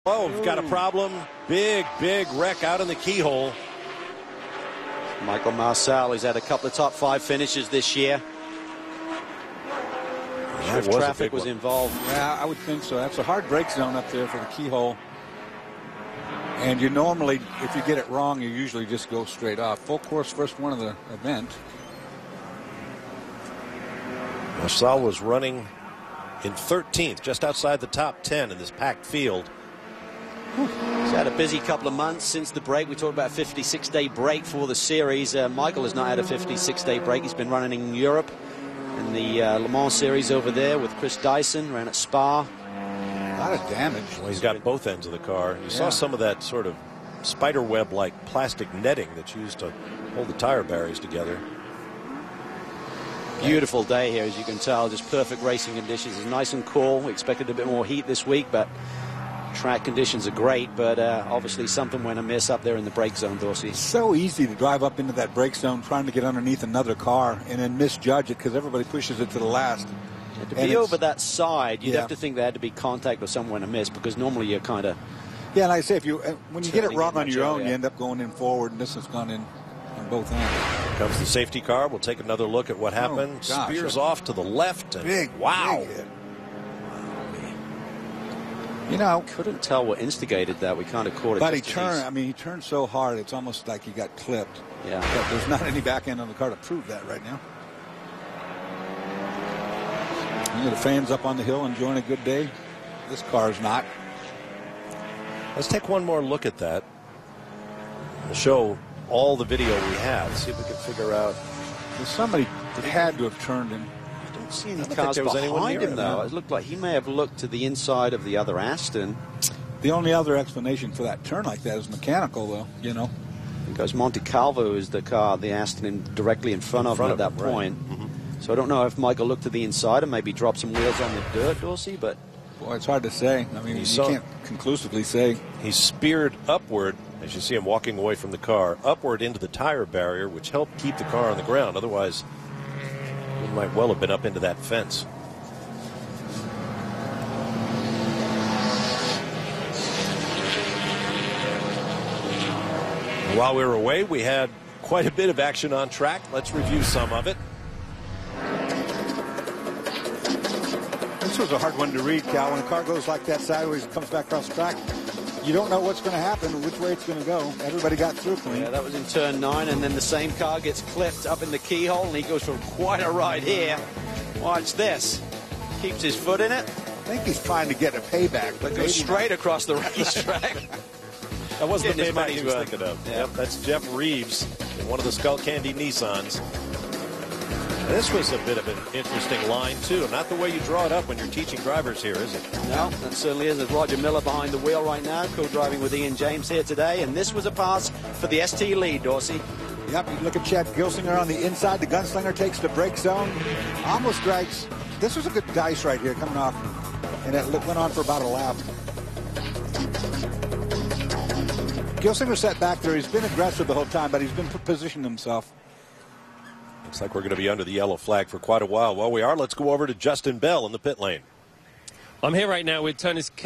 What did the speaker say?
Oh, we've got a problem. Big wreck out in the keyhole. Michael Marsal, he's had a couple of top 5 finishes this year. Yeah, if traffic was involved. Yeah, I would think so. That's a hard break zone up there for the keyhole. And you normally, if you get it wrong, you usually just go straight off. Full course first one of the event. Marsal was running in 13th, just outside the top 10 in this packed field. He's had a busy couple of months since the break. We talked about a 56-day break for the series. Michael has not had a 56-day break. He's been running in Europe in the Le Mans series over there with Chris Dyson, ran at Spa. A lot of damage. Well, he's got both ends of the car. You saw some of that sort of spider web-like plastic netting that's used to hold the tire barriers together. Beautiful day here, as you can tell. Just perfect racing conditions. It's nice and cool. We expected a bit more heat this week, but track conditions are great. But obviously something went amiss up there in the brake zone, Dorsey. It's so easy to drive up into that brake zone trying to get underneath another car and then misjudge it because everybody pushes it to the last. To be over that side, you'd have to think there had to be contact or somewhere to miss, because normally you're kind of... Yeah, and like I say, if you when you get it wrong on your own, you end up going in forward, and this has gone in on both ends. Here comes the safety car. We'll take another look at what happened. Oh, Spears off to the left. And wow. Big hit. You know, couldn't tell what instigated that. We kind of caught it. But he turned. I mean, he turned so hard, it's almost like he got clipped. Yeah. But there's not any back end on the car to prove that right now. You know, the fans up on the hill enjoying a good day. This car's not. Let's take one more look at that. We'll show all the video we have. See if we can figure out. Well, somebody had to have turned him. I don't see any cars behind him, though. It looked like he may have looked to the inside of the other Aston. The only other explanation for that turn like that is mechanical, though, you know. Because Monte Calvo is the car, the Aston directly in front of him at that point. Right. So I don't know if Michael looked to the inside and maybe dropped some wheels on the dirt, Dorsey, but... Boy, it's hard to say. I mean, you can't conclusively say. He speared upward, as you see him walking away from the car, upward into the tire barrier, which helped keep the car on the ground. Otherwise, he might well have been up into that fence. While we were away, we had quite a bit of action on track. Let's review some of it. This was a hard one to read, Cal. When a car goes like that sideways and comes back across the track, you don't know what's going to happen or which way it's going to go. Everybody got through clean. Yeah, that was in turn 9, and then the same car gets clipped up in the keyhole, and he goes for quite a ride here. Watch this. Keeps his foot in it. I think he's trying to get a payback. But goes straight across the racetrack. That wasn't the payback he was thinking of. Yep, that's Jeff Reeves in one of the Skull Candy Nissans. This was a bit of an interesting line, too. Not the way you draw it up when you're teaching drivers here, is it? No, that certainly isn't. Roger Miller behind the wheel right now, co-driving with Ian James here today. And this was a pass for the ST lead, Dorsey. Yep, you look at Chad Gilsinger on the inside. The gunslinger takes the brake zone. Almost drags. This was a good dice right here coming off. And it went on for about a lap. Gilsinger sat back there. He's been aggressive the whole time, but he's been positioning himself. Looks like we're going to be under the yellow flag for quite a while. While we are, let's go over to Justin Bell in the pit lane. I'm here right now with tennis